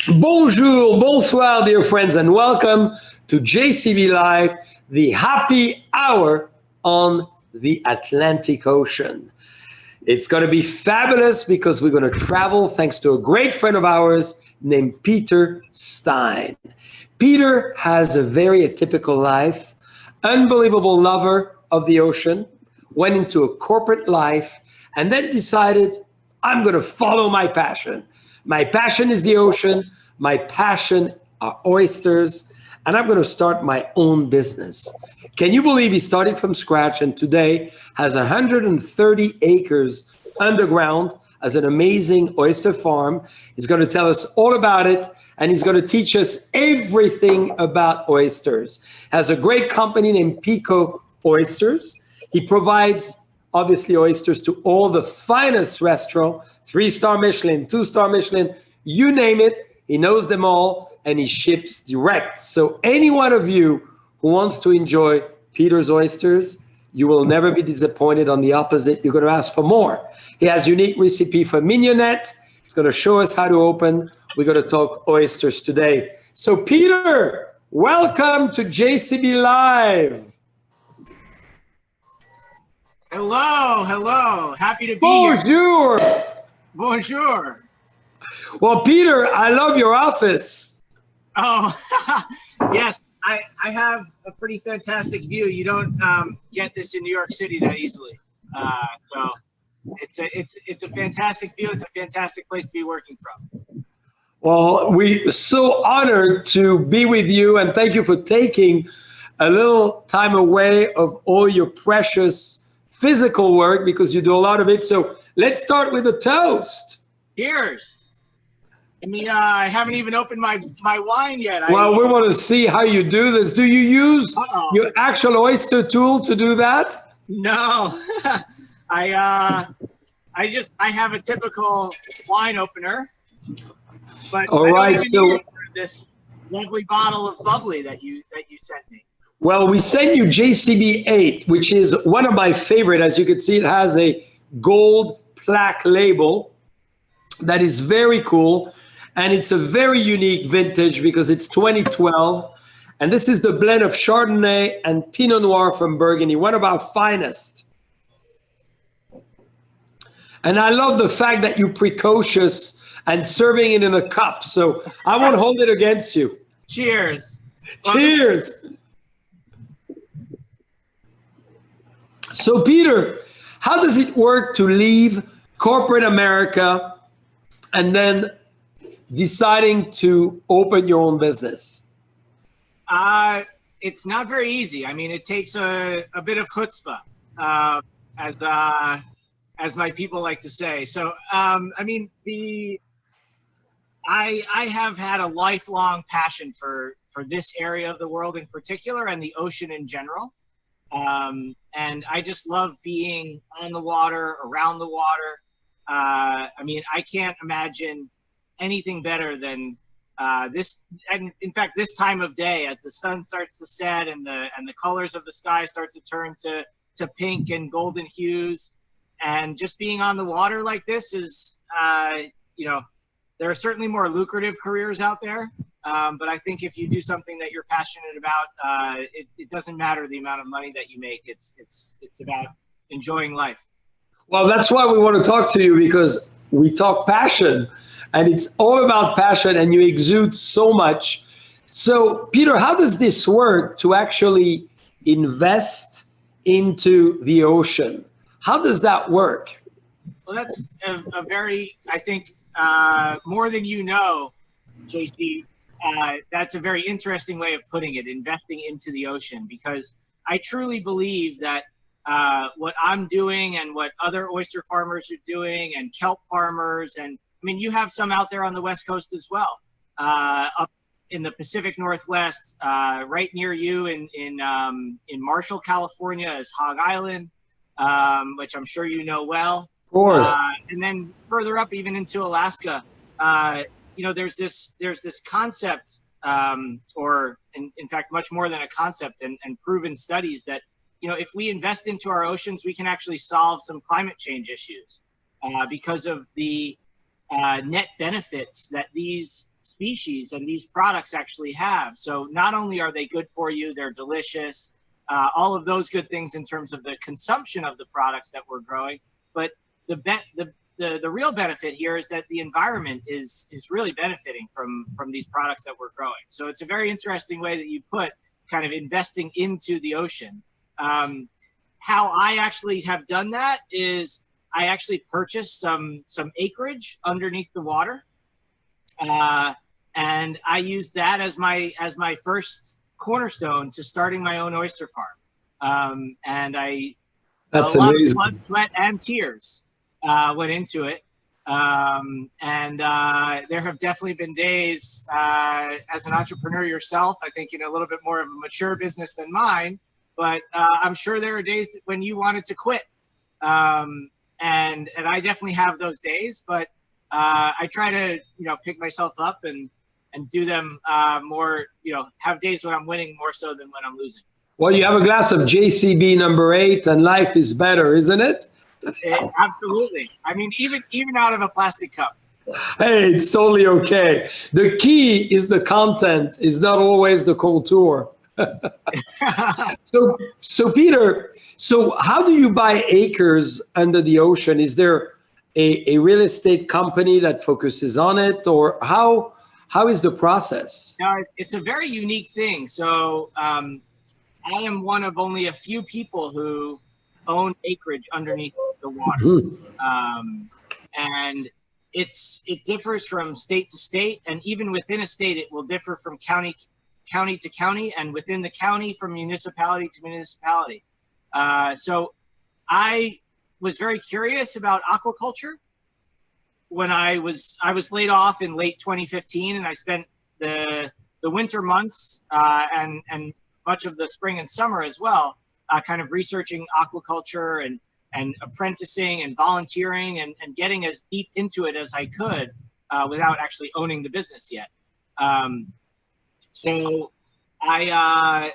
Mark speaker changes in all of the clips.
Speaker 1: Bonjour, bonsoir, dear friends, and welcome to JCB Live, the happy hour on the Atlantic Ocean. It's going to be fabulous because we're going to travel thanks to a great friend of ours named Peter Stein. Peter has a very atypical life, unbelievable lover of the ocean, went into a corporate life, and then decided, I'm going to follow my passion. My passion is the ocean. My passion are oysters, and I'm going to start my own business. Can you believe he started from scratch and today has 130 acres underground as an amazing oyster farm? He's going to tell us all about it, and he's going to teach us everything about oysters. Has a great company named Peeko Oysters. He provides, obviously, oysters to all the finest restaurants, 3-star Michelin, 2-star Michelin, you name it. He knows them all, and he ships direct. So any one of you who wants to enjoy Peter's oysters, you will never be disappointed. On the opposite, you're going to ask for more. He has unique recipe for mignonette. He's going to show us how to open. We're going to talk oysters today. So Peter, welcome to JCB Live.
Speaker 2: Hello. Happy to be
Speaker 1: Bonjour.
Speaker 2: here. Bonjour.
Speaker 1: Well, Peter, I love your office.
Speaker 2: Oh, yes. I have a pretty fantastic view. You don't get this in New York City that easily. So it's a fantastic view. It's a fantastic place to be working from.
Speaker 1: Well, we're so honored to be with you, and thank you for taking a little time away of all your precious physical work because you do a lot of it. So let's start with a toast.
Speaker 2: Cheers. I haven't even opened my wine yet.
Speaker 1: Well, we want to see how you do this. Do you use your actual oyster tool to do that?
Speaker 2: No. I have a typical wine opener. But
Speaker 1: all right, so
Speaker 2: this lovely bottle of bubbly that you sent me.
Speaker 1: Well, we sent you JCB 8, which is one of my favorite. As you can see, it has a gold plaque label that is very cool. And it's a very unique vintage because it's 2012. And this is the blend of Chardonnay and Pinot Noir from Burgundy, one of our finest. And I love the fact that you're precocious and serving it in a cup. So I won't hold it against you.
Speaker 2: Cheers.
Speaker 1: Cheers. So Peter, how does it work to leave corporate America and then deciding to open your own business?
Speaker 2: It's not very easy. I mean, it takes a bit of chutzpah, as my people like to say. So, I have had a lifelong passion for this area of the world in particular and the ocean in general. And I just love being on the water, around the water. I can't imagine anything better than this. And in fact, this time of day, as the sun starts to set and the colors of the sky start to turn to pink and golden hues, and just being on the water like this is, there are certainly more lucrative careers out there. But I think if you do something that you're passionate about, it doesn't matter the amount of money that you make. It's about enjoying life.
Speaker 1: Well, that's why we want to talk to you, because we talk passion, and it's all about passion, and you exude so much. So, Peter, how does this work to actually invest into the ocean? How does that work?
Speaker 2: Well, that's a very, I think, more than you know, JC, that's a very interesting way of putting it, investing into the ocean, because I truly believe that what I'm doing and what other oyster farmers are doing and kelp farmers, and I mean, you have some out there on the West Coast as well, up in the Pacific Northwest, right near you in Marshall, California is Hog Island, which I'm sure you know well.
Speaker 1: Of course.
Speaker 2: And then further up, even into Alaska, there's this concept, or in fact, much more than a concept, and proven studies that, if we invest into our oceans, we can actually solve some climate change issues because of the net benefits that these species and these products actually have. So not only are they good for you, they're delicious, all of those good things in terms of the consumption of the products that we're growing. But the real benefit here is that the environment is really benefiting from these products that we're growing. So it's a very interesting way that you put kind of investing into the ocean. How I actually have done that is I actually purchased some acreage underneath the water, and I used that as my first cornerstone to starting my own oyster farm. And
Speaker 1: That's
Speaker 2: a lot
Speaker 1: amazing.
Speaker 2: of blood, sweat, and tears went into it. There have definitely been days as an entrepreneur yourself, I think in a little bit more of a mature business than mine, but I'm sure there are days when you wanted to quit. And I definitely have those days, but I try to, pick myself up and do them more, have days when I'm winning more so than when I'm losing.
Speaker 1: Well, you have a glass of JCB number 8 and life is better, isn't it?
Speaker 2: Absolutely. I mean, even out of a plastic cup.
Speaker 1: Hey, it's totally okay. The key is the content, is not always the culture. So Peter, so how do you buy acres under the ocean? Is there a real estate company that focuses on it, or how is the process?
Speaker 2: It's a very unique thing. So I am one of only a few people who own acreage underneath the water.
Speaker 1: Mm-hmm.
Speaker 2: And it differs from state to state, and even within a state it will differ from county to county, and within the county from municipality to municipality. So I was very curious about aquaculture when I was laid off in late 2015, and I spent the winter months and much of the spring and summer as well, kind of researching aquaculture and apprenticing and volunteering and getting as deep into it as I could without actually owning the business yet. So I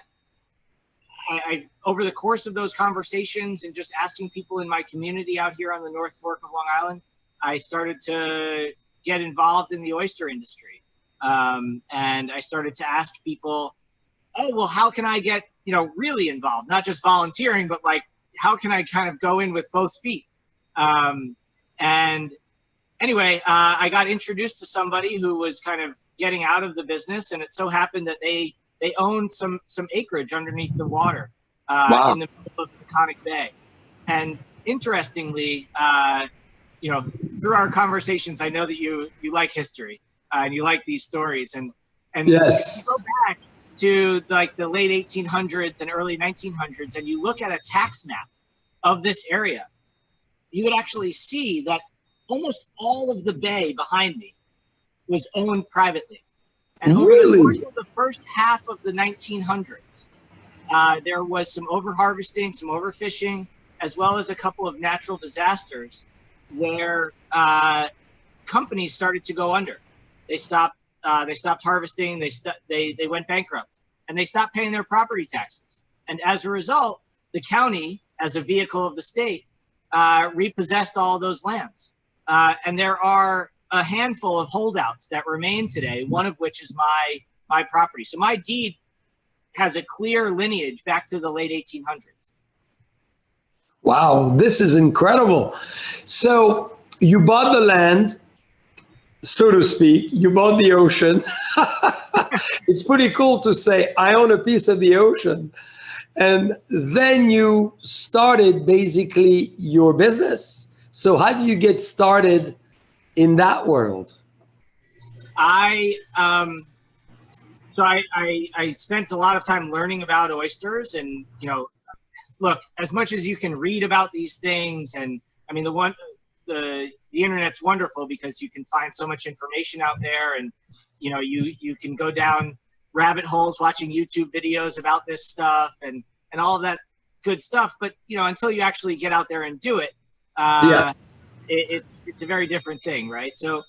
Speaker 2: over the course of those conversations and just asking people in my community out here on the North Fork of Long Island, I started to get involved in the oyster industry. And I started to ask people, oh, well, how can I get, really involved? Not just volunteering, but like, how can I kind of go in with both feet? And anyway, I got introduced to somebody who was kind of getting out of the business, and it so happened that they owned some acreage underneath the water
Speaker 1: Wow.
Speaker 2: in the middle of Peconic Bay. And interestingly, through our conversations, I know that you like history and you like these stories. And
Speaker 1: Yes.
Speaker 2: if you go back to like the late 1800s and early 1900s, and you look at a tax map of this area, you would actually see that almost all of the bay behind me was owned privately. And over the course of the first half of the 1900s, there was some overharvesting, some overfishing, as well as a couple of natural disasters where companies started to go under. They stopped harvesting. They went bankrupt, and they stopped paying their property taxes. And as a result, the county, as a vehicle of the state, repossessed all those lands. And there are a handful of holdouts that remain today, one of which is my property. So my deed has a clear lineage back to the late 1800s.
Speaker 1: Wow, this is incredible. So you bought the land, so to speak, you bought the ocean. It's pretty cool to say, I own a piece of the ocean. And then you started basically your business. So how do you get started in that world?
Speaker 2: I spent a lot of time learning about oysters, and look, as much as you can read about these things, and I mean the internet's wonderful because you can find so much information out there, and you can go down rabbit holes watching YouTube videos about this stuff and all of that good stuff. But until you actually get out there and do it, it's a very different thing, right? So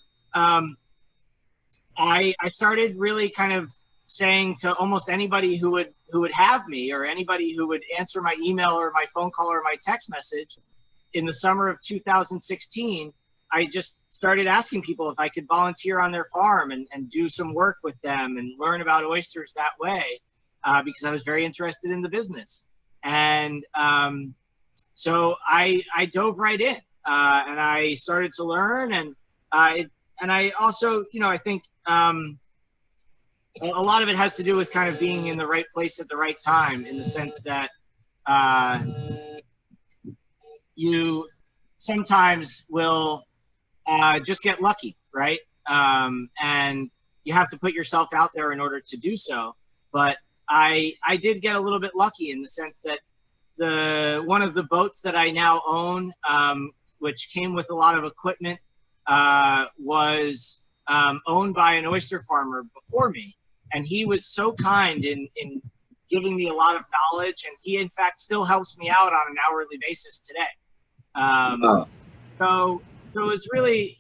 Speaker 2: I started really kind of saying to almost anybody who would have me, or anybody who would answer my email or my phone call or my text message in the summer of 2016, I just started asking people if I could volunteer on their farm and do some work with them and learn about oysters that way, because I was very interested in the business. And so I dove right in, and I started to learn. And I also, I think a lot of it has to do with kind of being in the right place at the right time, in the sense that you sometimes will just get lucky, right? And you have to put yourself out there in order to do so. But I did get a little bit lucky, in the sense that one of the boats that I now own, which came with a lot of equipment, was owned by an oyster farmer before me. And he was so kind in giving me a lot of knowledge. And he, in fact, still helps me out on an hourly basis today. So it's really,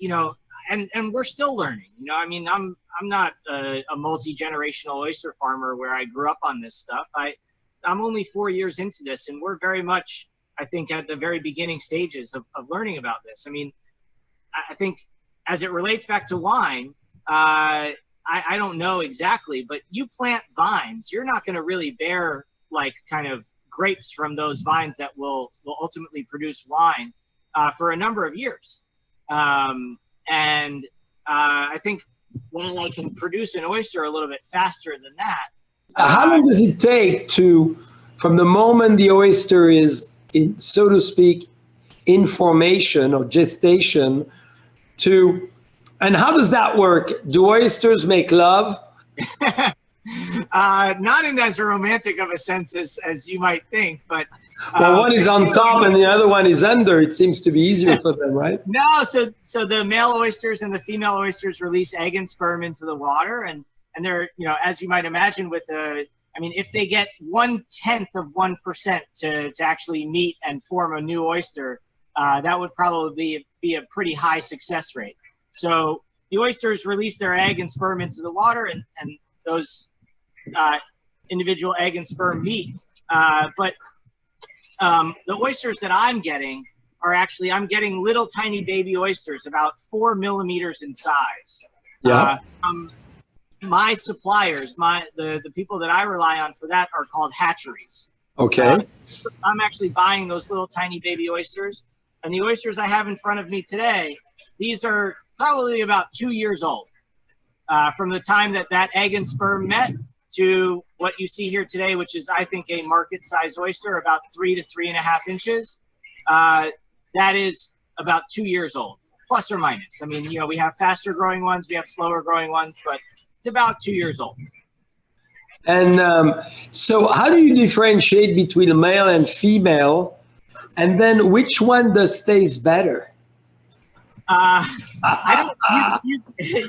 Speaker 2: and we're still learning. I mean, I'm not a multi-generational oyster farmer where I grew up on this stuff. I'm only 4 years into this, and we're very much, I think, at the very beginning stages of learning about this. I mean, I think as it relates back to wine, I don't know exactly, but you plant vines, you're not going to really bear like kind of grapes from those vines that will ultimately produce wine for a number of years. And I think while I can produce an oyster a little bit faster than that.
Speaker 1: How long does it take from the moment the oyster is, so to speak, in formation or gestation and how does that work? Do oysters make love?
Speaker 2: Not in as romantic of a sense as you might think, but
Speaker 1: well, one is on top and the other one is under. It seems to be easier for them, right?
Speaker 2: No, so the male oysters and the female oysters release egg and sperm into the water, and they're, as you might imagine, if they get 1/10 of 1% to actually meet and form a new oyster, that would probably be a pretty high success rate. So the oysters release their egg and sperm into the water, and those individual egg and sperm meet. But the oysters that I'm getting are actually, I'm getting little tiny baby oysters, about 4 millimeters in size.
Speaker 1: Yeah.
Speaker 2: My suppliers, the people that I rely on for that are called hatcheries.
Speaker 1: Okay.
Speaker 2: I'm actually buying those little tiny baby oysters, and the oysters I have in front of me today, these are probably about 2 years old. From the time that egg and sperm met to what you see here today, which is, I think, a market-sized oyster, about 3 to 3.5 inches. That is about 2 years old, plus or minus. I mean, we have faster growing ones, we have slower growing ones, but it's about 2 years old.
Speaker 1: And so how do you differentiate between male and female? And then which one does taste better?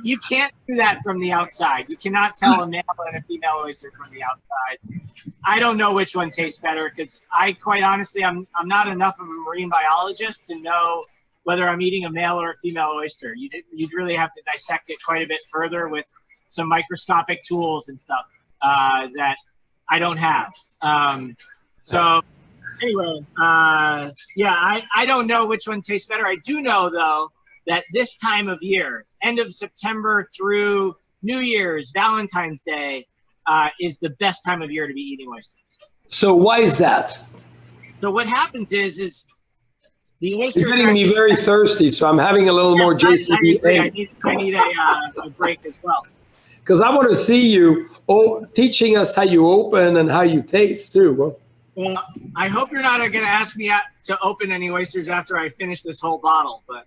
Speaker 2: You can't do that from the outside. You cannot tell a male and a female oyster from the outside. I don't know which one tastes better, because quite honestly, I'm not enough of a marine biologist to know whether I'm eating a male or a female oyster. You'd really have to dissect it quite a bit further with some microscopic tools and stuff that I don't have. So anyway, I don't know which one tastes better. I do know, though, that this time of year, end of September through New Year's, Valentine's Day, is the best time of year to be eating oysters. So
Speaker 1: why is that?
Speaker 2: So what happens is the oyster.
Speaker 1: You're getting me very thirsty, so I'm having a little more JCB.
Speaker 2: I need a break as well.
Speaker 1: Because I want to see you teaching us how you open and how you taste too.
Speaker 2: Well, I hope you're not going to ask me to open any oysters after I finish this whole bottle. But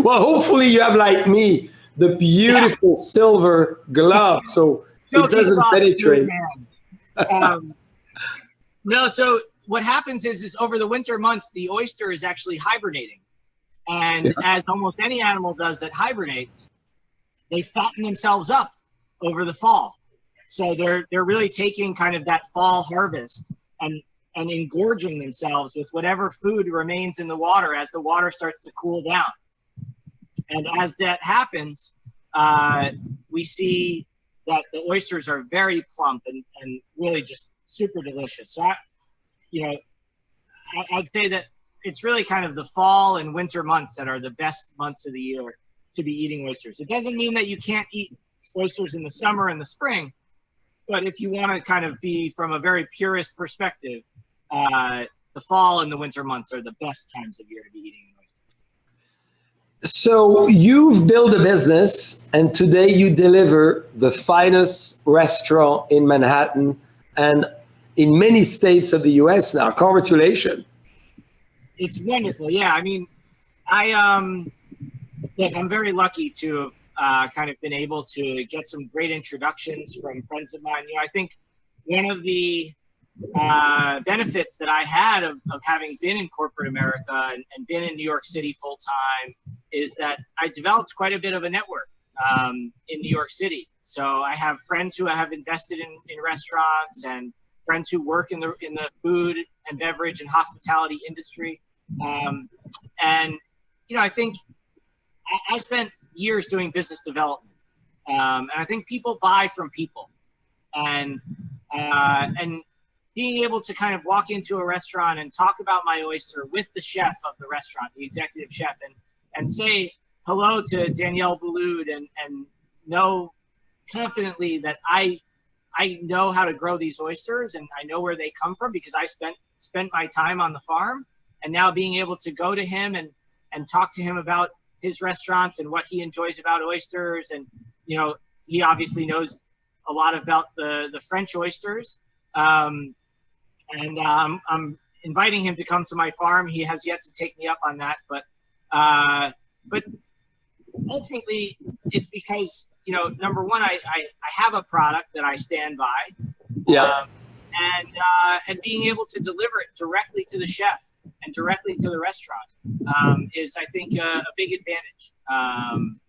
Speaker 1: well, hopefully you have, like me, the beautiful silver glove, so it doesn't penetrate.
Speaker 2: No, so what happens is over the winter months, the oyster is actually hibernating. And as almost any animal does that hibernates, they fatten themselves up over the fall. So they're really taking kind of that fall harvest and engorging themselves with whatever food remains in the water as the water starts to cool down. And as that happens, we see that the oysters are very plump and really just super delicious. So I'd say that it's really kind of the fall and winter months that are the best months of the year to be eating oysters. It doesn't mean that you can't eat oysters in the summer and the spring, but if you want to kind of be from a very purist perspective, the fall and the winter months are the best times of year to be eating an oyster.
Speaker 1: So you've built a business, and today you deliver the finest restaurant in Manhattan and in many states of the US now. Congratulations.
Speaker 2: It's wonderful. Yeah, I mean, look, I'm very lucky to have kind of been able to get some great introductions from friends of mine. You know, I think one of the benefits that I had of having been in corporate America and been in New York City full time is that I developed quite a bit of a network in New York City. So I have friends who have invested in restaurants and friends who work in the food and beverage and hospitality industry. And, you know, I think I spent years doing business development. And I think people buy from people. And being able to kind of walk into a restaurant and talk about my oyster with the chef of the restaurant, the executive chef, and say hello to Danielle Boulud and know confidently that I know how to grow these oysters and I know where they come from because I spent my time on the farm. And now being able to go to him and talk to him about his restaurants and what he enjoys about oysters. And, you know, he obviously knows a lot about the French oysters. I'm inviting him to come to my farm. He has yet to take me up on that. But ultimately, it's because, you know, number one, I have a product that I stand by.
Speaker 1: Yeah.
Speaker 2: And being able to deliver it directly to the chef and directly to the restaurant is, I think, a big advantage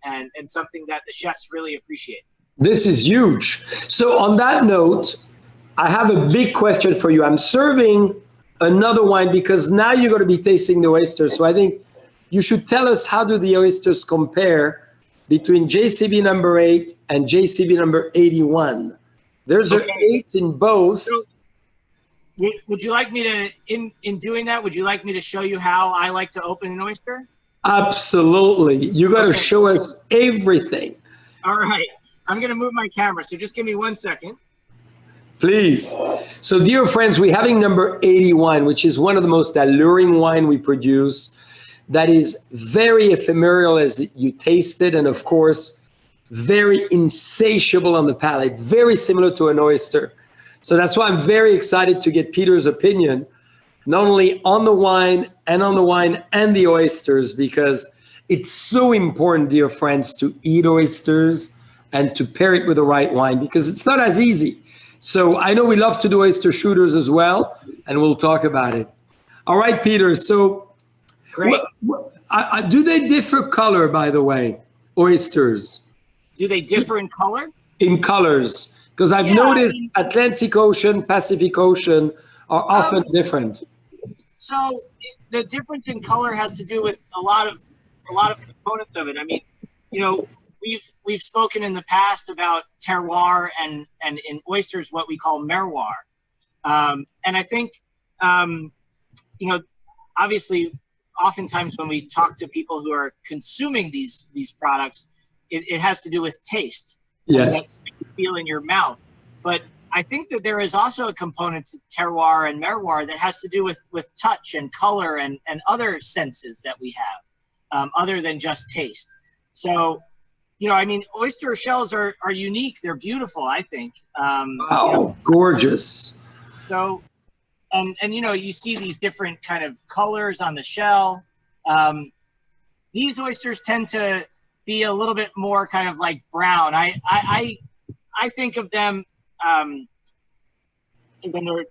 Speaker 2: and something that the chefs really appreciate.
Speaker 1: This is huge. So on that note, I have a big question for you. I'm serving another wine because now you're going to be tasting the oysters. So I think you should tell us, how do the oysters compare between JCB number 8 and JCB number 81? There's an 8 in both.
Speaker 2: So, would you like me to, in doing that, would you like me to show you how I like to open an oyster?
Speaker 1: Absolutely. You got to show us everything.
Speaker 2: All right. I'm going to move my camera, so just give me 1 second.
Speaker 1: Please. So dear friends, we're having number 81, which is one of the most alluring wine we produce, that is very ephemeral as you taste it, and of course, very insatiable on the palate, very similar to an oyster. So that's why I'm very excited to get Peter's opinion, not only on the wine and the oysters, because it's so important, dear friends, to eat oysters and to pair it with the right wine, because it's not as easy. So I know we love to do oyster shooters as well, and we'll talk about it. All right, Peter. So
Speaker 2: great.
Speaker 1: Do they differ color, by the way, oysters?
Speaker 2: Do they differ in color?
Speaker 1: In colors. Because I've noticed Atlantic Ocean, Pacific Ocean are often different.
Speaker 2: So the difference in color has to do with a lot of components of it. I mean, you know, we've spoken in the past about terroir and in oysters what we call merroir. And I think, you know, obviously, oftentimes when we talk to people who are consuming these products, it has to do with taste.
Speaker 1: Yes.
Speaker 2: What you feel in your mouth. But I think that there is also a component to terroir and merroir that has to do with touch and color and other senses that we have, other than just taste. So, you know, I mean, oyster shells are unique. They're beautiful, I think.
Speaker 1: Wow,
Speaker 2: you know,
Speaker 1: gorgeous.
Speaker 2: So, and you know, you see these different kind of colors on the shell. These oysters tend to be a little bit more kind of like brown. I think of them when they're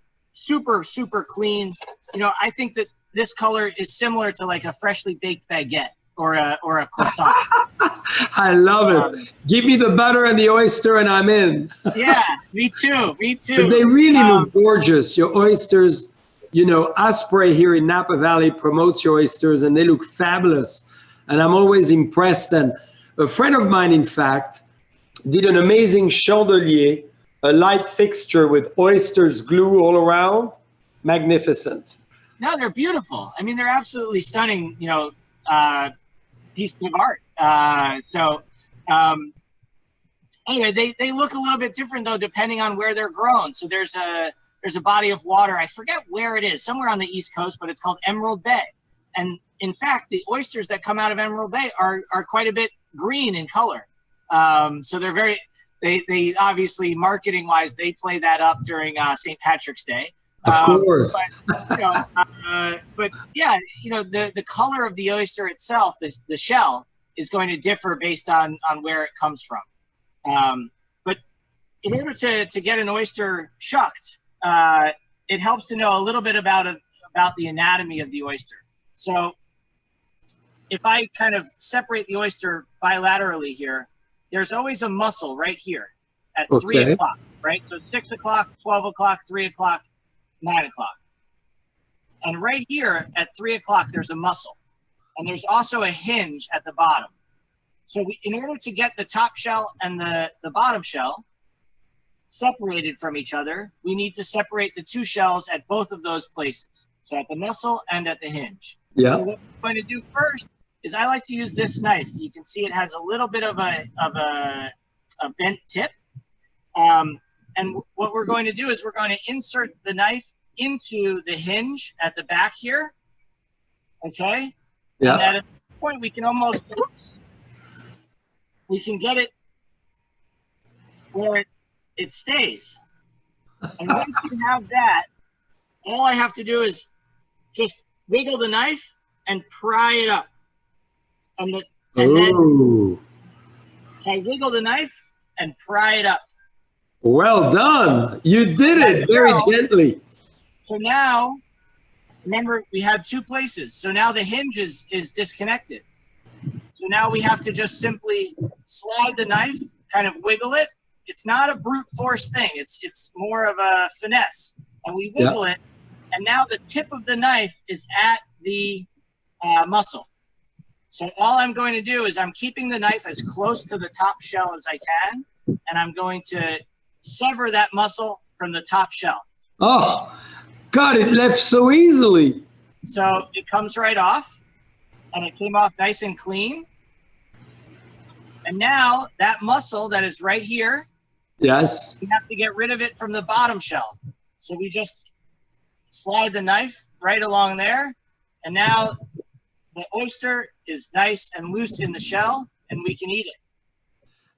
Speaker 2: super clean. You know, I think that this color is similar to like a freshly baked baguette or a croissant.
Speaker 1: I love it. Give me the butter and the oyster and I'm in.
Speaker 2: Yeah, me too.
Speaker 1: But they really look gorgeous. Your oysters, you know, Asprey here in Napa Valley promotes your oysters and they look fabulous. And I'm always impressed. And a friend of mine, in fact, did an amazing chandelier, a light fixture with oysters glue all around. Magnificent.
Speaker 2: No, they're beautiful. I mean, they're absolutely stunning, you know, pieces of art. Anyway, they look a little bit different though, depending on where they're grown. So there's a body of water. I forget where it is, somewhere on the East Coast, but it's called Emerald Bay. And in fact, the oysters that come out of Emerald Bay are quite a bit green in color. So they're they obviously marketing wise, they play that up during St. Patrick's Day.
Speaker 1: Of course.
Speaker 2: But yeah, you know, the color of the oyster itself, the shell, is going to differ based on where it comes from. But in order to get an oyster shucked, it helps to know a little bit about the anatomy of the oyster. So if I kind of separate the oyster bilaterally here, there's always a muscle right here at 3 o'clock, right? So 6 o'clock, 12 o'clock, 3 o'clock, 9 o'clock. And right here at 3 o'clock, there's a muscle. And there's also a hinge at the bottom. So in order to get the top shell and the bottom shell separated from each other, we need to separate the two shells at both of those places. So at the muscle and at the hinge.
Speaker 1: Yeah.
Speaker 2: So what we're going to do first is I like to use this knife. You can see it has a little bit of a bent tip. And what we're going to do is we're going to insert the knife into the hinge at the back here. Okay?
Speaker 1: Yeah.
Speaker 2: And at a point we can get it where it stays. And once you have that, all I have to do is just wiggle the knife and pry it up. And then I wiggle the knife and pry it up.
Speaker 1: Well done. You did it very gently.
Speaker 2: So now, remember, we had two places. So now the hinge is disconnected. So now we have to just simply slide the knife, kind of wiggle it. It's not a brute force thing. It's more of a finesse. And we wiggle it, and now the tip of the knife is at the muscle. So all I'm going to do is I'm keeping the knife as close to the top shell as I can, and I'm going to sever that muscle from the top shell.
Speaker 1: Oh, God, it left so easily.
Speaker 2: So it comes right off, and it came off nice and clean. And now that muscle that is right here,
Speaker 1: yes,
Speaker 2: we have to get rid of it from the bottom shell. So we just slide the knife right along there, and now the oyster is nice and loose in the shell, and we can eat it.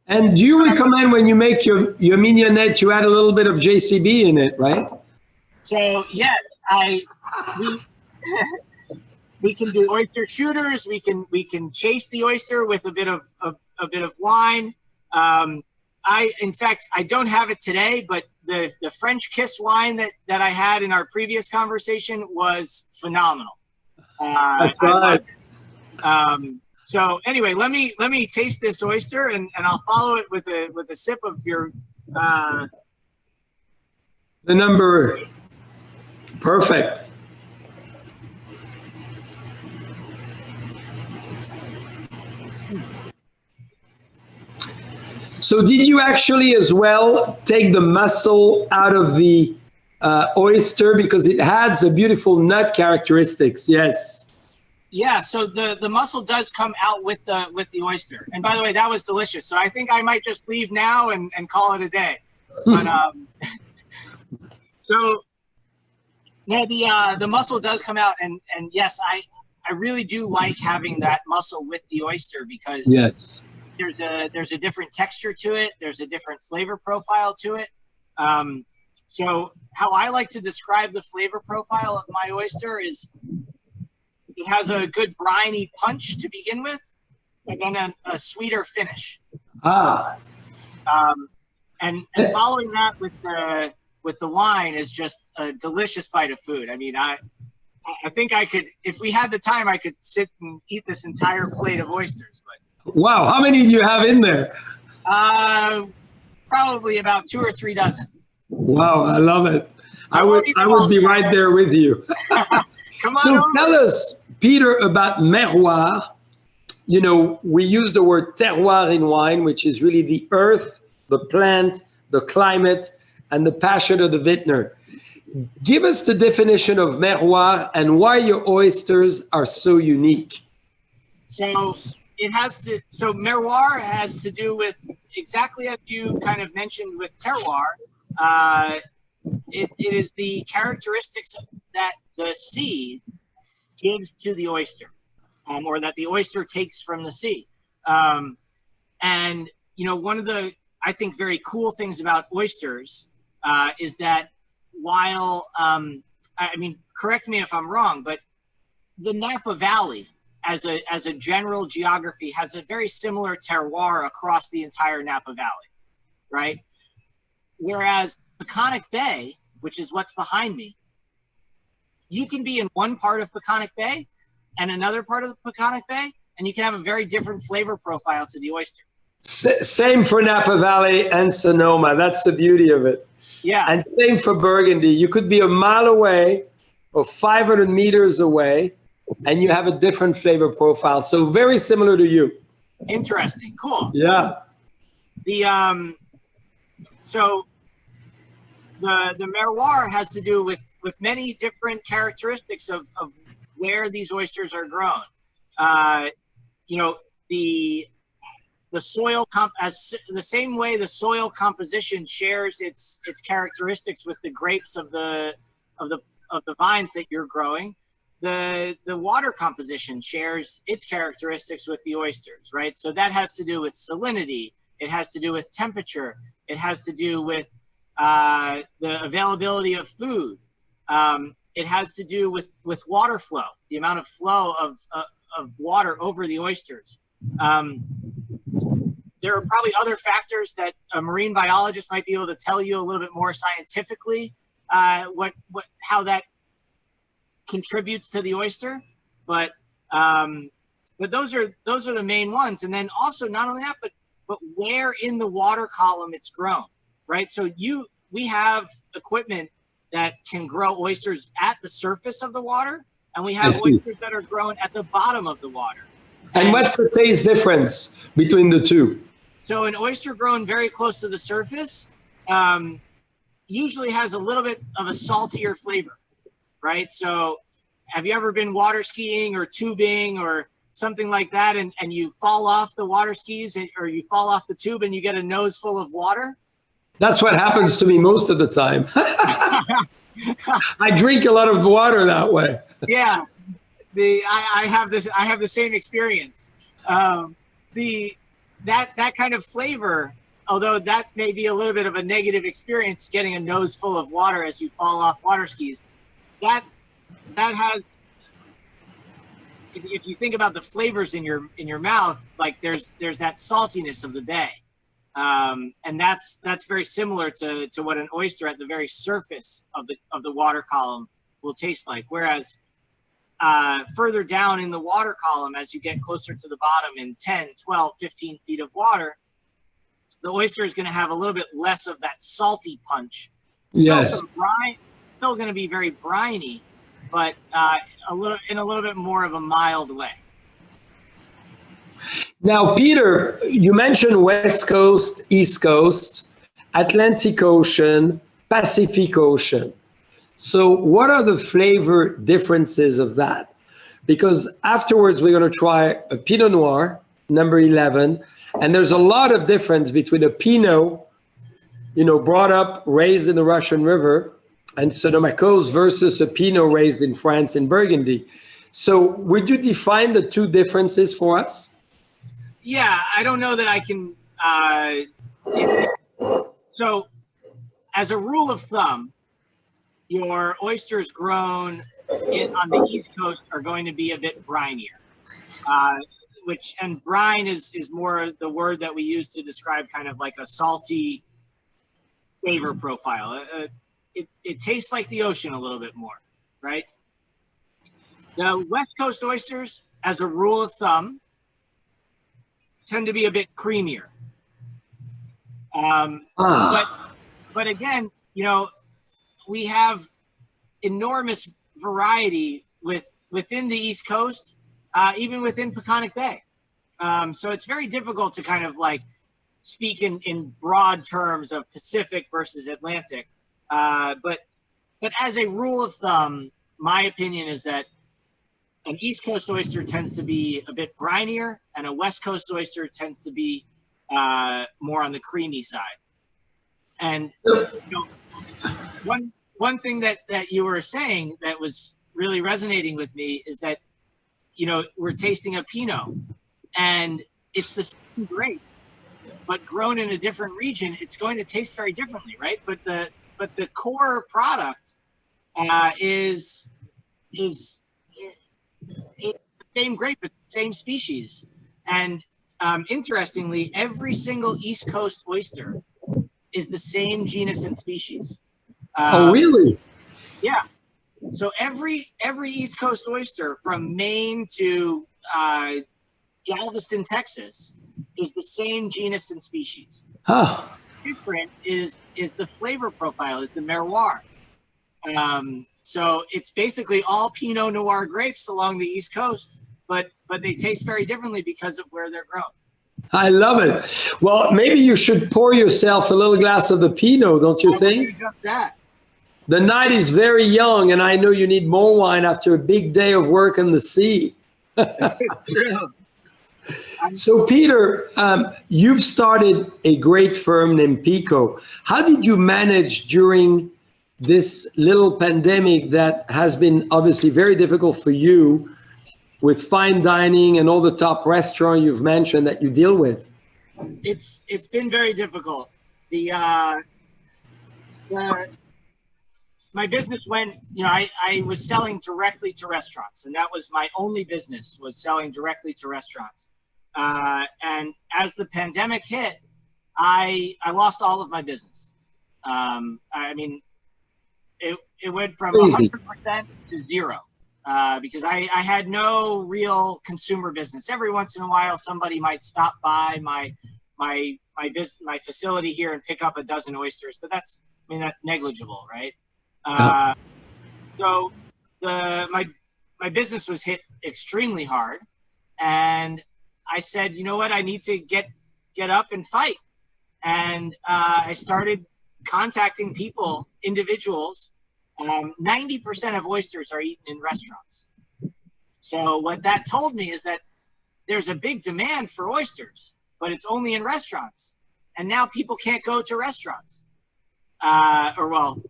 Speaker 1: And do you recommend when you make your mignonette, you add a little bit of JCB in it, right?
Speaker 2: So yeah, we can do oyster shooters. We can chase the oyster with a bit of wine. In fact, I don't have it today, but the French Kiss wine that I had in our previous conversation was phenomenal.
Speaker 1: That's right.
Speaker 2: So anyway, let me taste this oyster, and I'll follow it with a sip of your
Speaker 1: the number. Perfect. So did you actually as well take the muscle out of the oyster, because it adds a beautiful nut characteristics? Yes.
Speaker 2: Yeah, so the muscle does come out with the oyster. And by the way, that was delicious. So I think I might just leave now and call it a day. But so yeah, the muscle does come out, and yes, I really do like having that muscle with the oyster, because
Speaker 1: yes,
Speaker 2: there's a different texture to it. There's a different flavor profile to it. So how I like to describe the flavor profile of my oyster is it has a good briny punch to begin with, and then a sweeter finish. And following that with the wine is just a delicious bite of food. I mean, I think I could, if we had the time, I could sit and eat this entire plate of oysters. But
Speaker 1: wow, how many do you have in there?
Speaker 2: Probably about 2 or 3 dozen.
Speaker 1: Wow, I love it. I would be right there with you.
Speaker 2: Come on.
Speaker 1: So tell us, Peter, about terroir. You know, we use the word terroir in wine, which is really the earth, the plant, the climate, and the passion of the vintner. Give us the definition of miroir and why your oysters are so unique.
Speaker 2: So so miroir has to do with exactly as you kind of mentioned with terroir. It is the characteristics that the sea gives to the oyster, or that the oyster takes from the sea. And, you know, one of the, I think, very cool things about oysters is that while, I mean, correct me if I'm wrong, but the Napa Valley, as a general geography, has a very similar terroir across the entire Napa Valley, right? Whereas Peconic Bay, which is what's behind me, you can be in one part of Peconic Bay and another part of the Peconic Bay, and you can have a very different flavor profile to the oyster.
Speaker 1: Same for Napa Valley and Sonoma. That's the beauty of it.
Speaker 2: Yeah.
Speaker 1: And same for Burgundy. You could be a mile away or 500 meters away, and you have a different flavor profile. So very similar to you.
Speaker 2: Interesting. Cool.
Speaker 1: Yeah.
Speaker 2: So the miroir has to do with many different characteristics of where these oysters are grown. You know, the soil the same way the soil composition shares its characteristics with the grapes of the vines that you're growing. The water composition shares its characteristics with the oysters, right? So that has to do with salinity. It has to do with temperature. It has to do with the availability of food. It has to do with water flow, the amount of flow of water over the oysters. There are probably other factors that a marine biologist might be able to tell you a little bit more scientifically how that contributes to the oyster, but those are the main ones. And then also not only that, but where in the water column it's grown, right? So we have equipment that can grow oysters at the surface of the water, and we have oysters that are grown at the bottom of the water.
Speaker 1: And what's the taste difference between the two?
Speaker 2: So an oyster grown very close to the surface usually has a little bit of a saltier flavor, right? So have you ever been water skiing or tubing or something like that, and you fall off the water skis or you fall off the tube and you get a nose full of water?
Speaker 1: That's what happens to me most of the time. I drink a lot of water that way.
Speaker 2: Yeah, I have the same experience. That kind of flavor, although that may be a little bit of a negative experience, getting a nose full of water as you fall off water skis, that has, if you think about the flavors in your mouth, like there's that saltiness of the bay. And that's very similar to what an oyster at the very surface of the water column will taste like. Whereas further down in the water column, as you get closer to the bottom in 10, 12, 15 feet of water, the oyster is going to have a little bit less of that salty punch.
Speaker 1: Yes.
Speaker 2: Still going to be very briny, but in a little bit more of a mild way.
Speaker 1: Now, Peter, you mentioned West Coast, East Coast, Atlantic Ocean, Pacific Ocean. So what are the flavor differences of that? Because afterwards, we're going to try a Pinot Noir, number 11. And there's a lot of difference between a Pinot, brought up, raised in the Russian River, and Sonoma Coast versus a Pinot raised in France in Burgundy. So would you define the two differences for us?
Speaker 2: Yeah, I don't know that I can. So as a rule of thumb, your oysters grown on the East Coast are going to be a bit brinier, and brine is more the word that we use to describe kind of like a salty flavor profile. It tastes like the ocean a little bit more, right? The West Coast oysters, as a rule of thumb, tend to be a bit creamier. But again, we have enormous variety within the East Coast, even within Peconic Bay. So it's very difficult to kind of like speak in broad terms of Pacific versus Atlantic. But But as a rule of thumb, my opinion is that an East Coast oyster tends to be a bit brinier, and a West Coast oyster tends to be more on the creamy side. And one thing that you were saying that was really resonating with me is that we're tasting a Pinot, and it's the same grape, but grown in a different region. It's going to taste very differently, right? But the core product is the same grape, but the same species. And interestingly, every single East Coast oyster is the same genus and species.
Speaker 1: Oh, really?
Speaker 2: Yeah. So every East Coast oyster from Maine to Galveston, Texas, is the same genus and species.
Speaker 1: Huh.
Speaker 2: Different is the flavor profile, is the terroir. So it's basically all Pinot Noir grapes along the East Coast, but they taste very differently because of where they're grown.
Speaker 1: I love it. Well, maybe you should pour yourself a little glass of the Pinot, don't you think?
Speaker 2: That.
Speaker 1: The night is very young, and I know you need more wine after a big day of work in the sea. So, Peter, you've started a great firm named Peeko. How did you manage during this little pandemic that has been obviously very difficult for you, with fine dining and all the top restaurants you've mentioned that you deal with?
Speaker 2: It's been very difficult. My business went, I was selling directly to restaurants, and that was my only business, was selling directly to restaurants. And as the pandemic hit, I lost all of my business. I mean, it went from 100% to zero. Because I had no real consumer business. Every once in a while, somebody might stop by my facility here and pick up a dozen oysters, but that's negligible, right? So my business was hit extremely hard, and I said, you know what, I need to get up and fight. And I started contacting people, individuals. 90% of oysters are eaten in restaurants. So what that told me is that there's a big demand for oysters, but it's only in restaurants. And now people can't go to restaurants.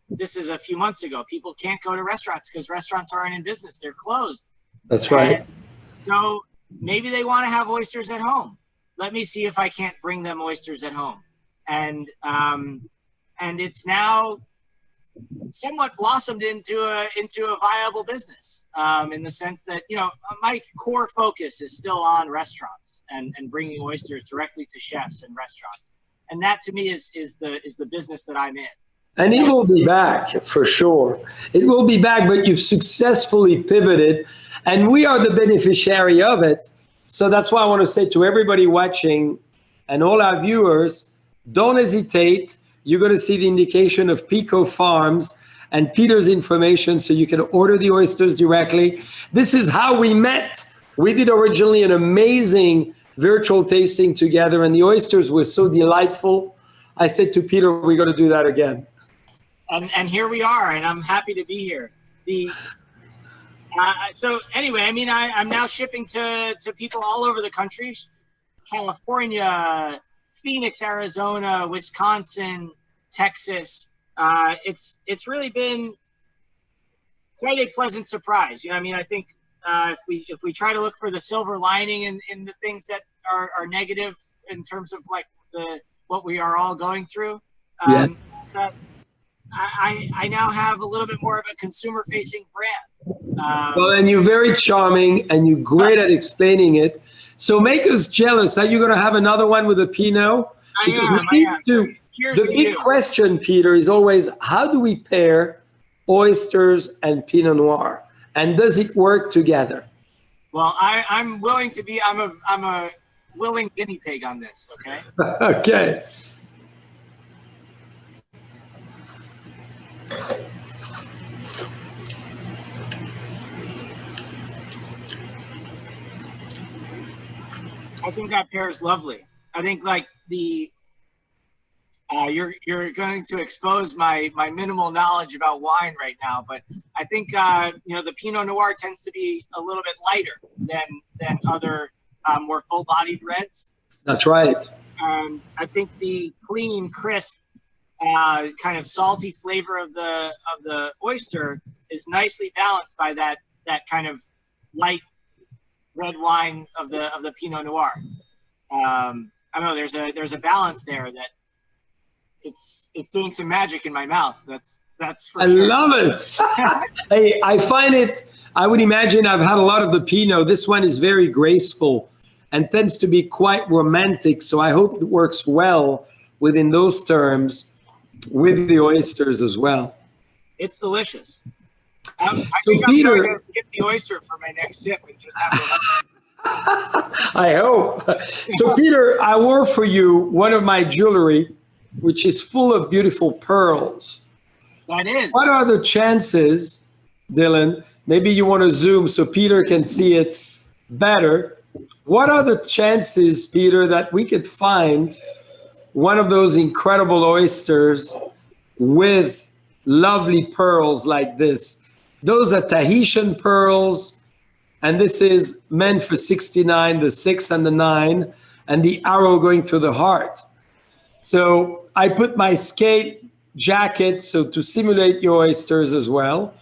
Speaker 2: This is a few months ago. People can't go to restaurants because restaurants aren't in business. They're closed.
Speaker 1: That's right.
Speaker 2: And so maybe they want to have oysters at home. Let me see if I can't bring them oysters at home. And it's now somewhat blossomed into a viable business, in the sense that my core focus is still on restaurants and bringing oysters directly to chefs and restaurants, and that to me is the business that I'm in.
Speaker 1: And it will be back for sure. It will be back, but you've successfully pivoted, and we are the beneficiary of it. So that's why I want to say to everybody watching and all our viewers, don't hesitate. You're going to see the indication of Peeko Farms and Peter's information, so you can order the oysters directly. This is how we met. We did originally an amazing virtual tasting together, and the oysters were so delightful. I said to Peter, we're going to do that again.
Speaker 2: And here we are, and I'm happy to be here. So anyway, I'm now shipping to people all over the country: California, Phoenix, Arizona, Wisconsin, Texas. It's really been quite a pleasant surprise. I think if we try to look for the silver lining in the things that are negative in terms of like what we are all going through, I now have a little bit more of a consumer-facing brand.
Speaker 1: Well, and you're very charming, and you're great at explaining it. So make us jealous. Are you going to have another one with a Pinot?
Speaker 2: I am.
Speaker 1: The big question, Peter, is always, how do we pair oysters and Pinot Noir? And does it work together?
Speaker 2: Well, I'm willing to be, I'm a willing guinea pig on this, okay?
Speaker 1: Okay.
Speaker 2: I think that pairs lovely. I think like You're going to expose my minimal knowledge about wine right now, but I think the Pinot Noir tends to be a little bit lighter than other more full-bodied reds.
Speaker 1: That's right.
Speaker 2: I think the clean, crisp, kind of salty flavor of the oyster is nicely balanced by that kind of light red wine of the Pinot Noir. I don't know. There's a balance there that it's doing some magic in my mouth. That's for sure.
Speaker 1: I love it. Hey, I find it. I would imagine I've had a lot of the Pinot. This one is very graceful and tends to be quite romantic. So I hope it works well within those terms with the oysters as well.
Speaker 2: It's delicious. I
Speaker 1: so
Speaker 2: think
Speaker 1: Peter,
Speaker 2: I'm going to get the oyster for my next sip and just have it.
Speaker 1: I hope. So Peter, I wore for you one of my jewelry, which is full of beautiful pearls.
Speaker 2: That is.
Speaker 1: What are the chances, Dylan? Maybe you want to zoom so Peter can see it better. What are the chances, Peter, that we could find one of those incredible oysters with lovely pearls like this? Those are Tahitian pearls, and this is meant for 69, the 6 and the 9, and the arrow going through the heart. So I put my skate jacket so to simulate your oysters as well.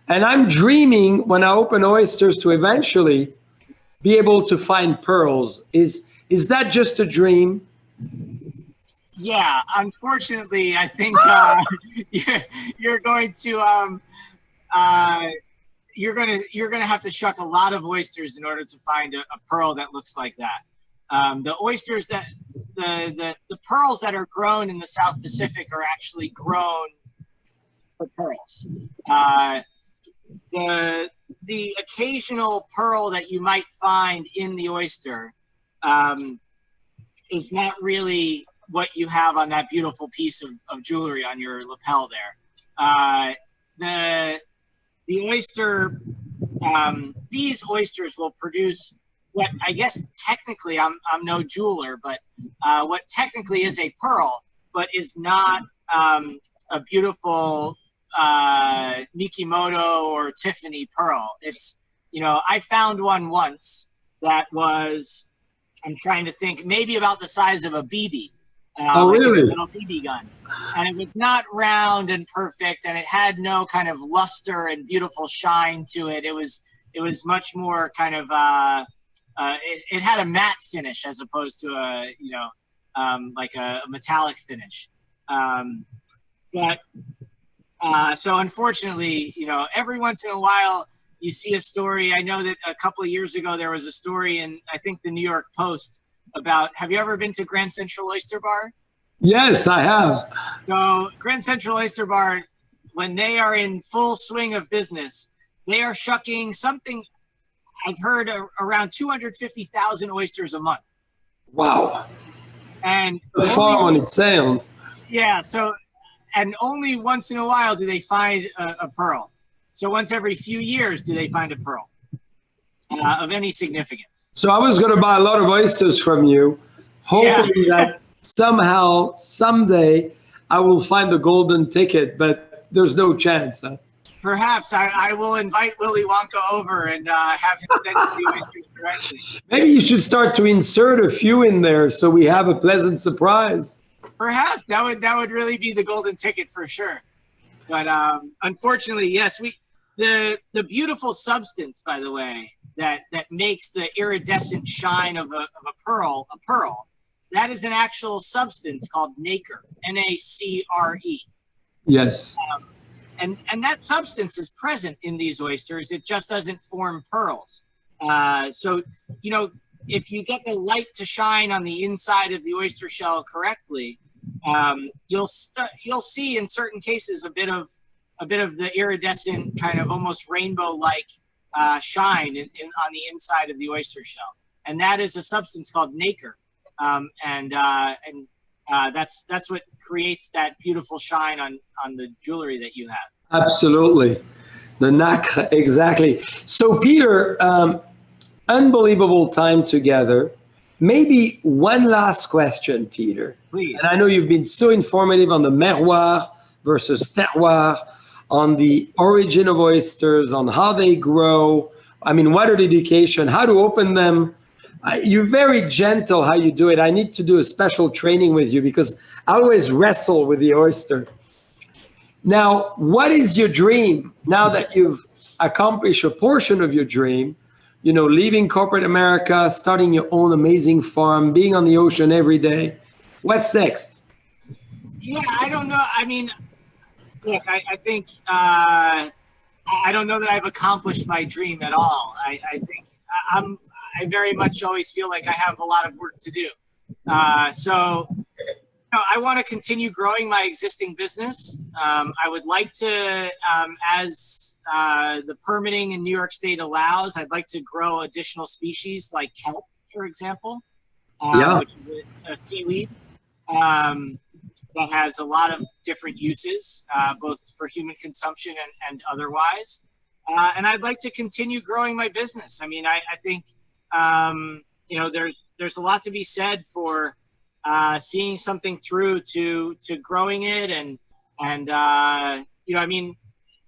Speaker 1: And I'm dreaming when I open oysters to eventually be able to find pearls. Is that just a dream?
Speaker 2: Yeah, unfortunately, I think you're going to have to shuck a lot of oysters in order to find a pearl that looks like that. The oysters that the pearls that are grown in the South Pacific are actually grown for pearls. The occasional pearl that you might find in the oyster is not really what you have on that beautiful piece of jewelry on your lapel there. The oyster, these oysters will produce what I guess technically, I'm no jeweler, but what technically is a pearl, but is not a beautiful Mikimoto or Tiffany pearl. It's, I found one once that was, I'm trying to think, maybe about the size of a BB.
Speaker 1: Oh,
Speaker 2: like
Speaker 1: really?
Speaker 2: A little BB gun. And it was not round and perfect, and it had no kind of luster and beautiful shine to it. It was much more kind of, it had a matte finish as opposed to like a metallic finish. So unfortunately, every once in a while you see a story. I know that a couple of years ago there was a story in, I think, the New York Post about, have you ever been to Grand Central Oyster Bar?
Speaker 1: Yes, I have.
Speaker 2: So Grand Central Oyster Bar, when they are in full swing of business, they are shucking something, I've heard, around 250,000 oysters a month.
Speaker 1: Wow.
Speaker 2: And
Speaker 1: the farm on its own.
Speaker 2: Yeah, so, and only once in a while do they find a pearl. So once every few years do they find a pearl of any significance.
Speaker 1: So I was going to buy a lot of oysters from you, hoping that somehow, someday, I will find the golden ticket, but there's no chance. Huh?
Speaker 2: Perhaps I will invite Willy Wonka over and have him send the oysters directly.
Speaker 1: Maybe you should start to insert a few in there so we have a pleasant surprise.
Speaker 2: Perhaps that would really be the golden ticket for sure. But unfortunately, yes, the beautiful substance, by the way, that makes the iridescent shine of a pearl, that is an actual substance called nacre, N-A-C-R-E.
Speaker 1: Yes.
Speaker 2: And that substance is present in these oysters. It just doesn't form pearls. So, if you get the light to shine on the inside of the oyster shell correctly, you'll see in certain cases a bit of the iridescent kind of almost rainbow-like shine on the inside of the oyster shell, and that is a substance called nacre, and that's what creates that beautiful shine on the jewelry that you have.
Speaker 1: Absolutely, the nacre, exactly. So Peter, unbelievable time together. maybe one last question, Peter.
Speaker 2: Please.
Speaker 1: And I know you've been so informative on the merroir versus terroir, on the origin of oysters, on how they grow. I mean, water education, how to open them. You're very gentle how you do it. I need to do a special training with you because I always wrestle with the oyster. Now, what is your dream now that you've accomplished a portion of your dream? You know, leaving corporate America, starting your own amazing farm, being on the ocean every day. What's next?
Speaker 2: Yeah, I don't know. I mean, look, I think I don't know that I've accomplished my dream at all. I think I very much always feel like I have a lot of work to do. So I want to continue growing my existing business. I would like to, as the permitting in New York State allows, I'd like to grow additional species like kelp, for example, which is a seaweed that has a lot of different uses, both for human consumption and otherwise. And I'd like to continue growing my business. I mean, I think, you know, there's a lot to be said for seeing something through to growing it. And you know, I mean,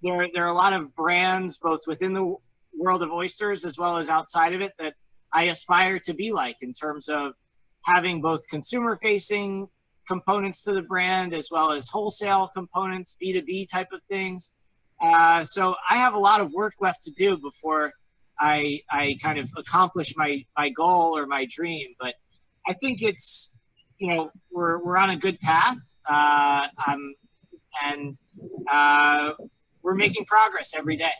Speaker 2: there are a lot of brands, both within the world of oysters as well as outside of it, that I aspire to be like in terms of having both consumer-facing components to the brand as well as wholesale components, B2B type of things. So I have a lot of work left to do before I kind of accomplish my goal or my dream. But I think it's, you know, we're on a good path, and we're making progress every day.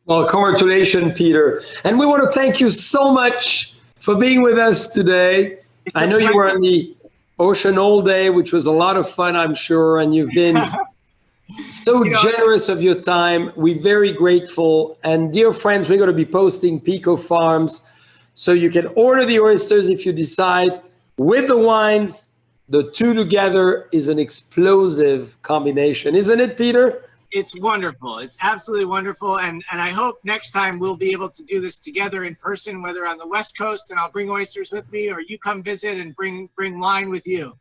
Speaker 1: Well, congratulations, Peter. And we want to thank you so much for being with us today. I know you were on the ocean all day, which was a lot of fun, I'm sure, and you've been so generous of your time. We're very grateful. And dear friends, we're going to be posting Peeko Farms, so you can order the oysters if you decide. With the wines, the two together is an explosive combination, isn't it, Peter?
Speaker 2: It's wonderful. It's absolutely wonderful. And I hope next time we'll be able to do this together in person, whether on the West Coast and I'll bring oysters with me, or you come visit and bring wine with you.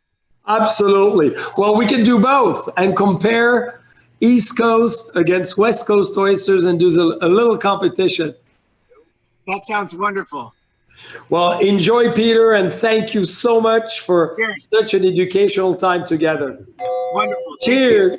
Speaker 1: Absolutely. Well, we can do both and compare East Coast against West Coast oysters and do a little competition.
Speaker 2: That sounds wonderful.
Speaker 1: Well, enjoy, Peter, and thank you so much for such an educational time together.
Speaker 2: Wonderful.
Speaker 1: Cheers.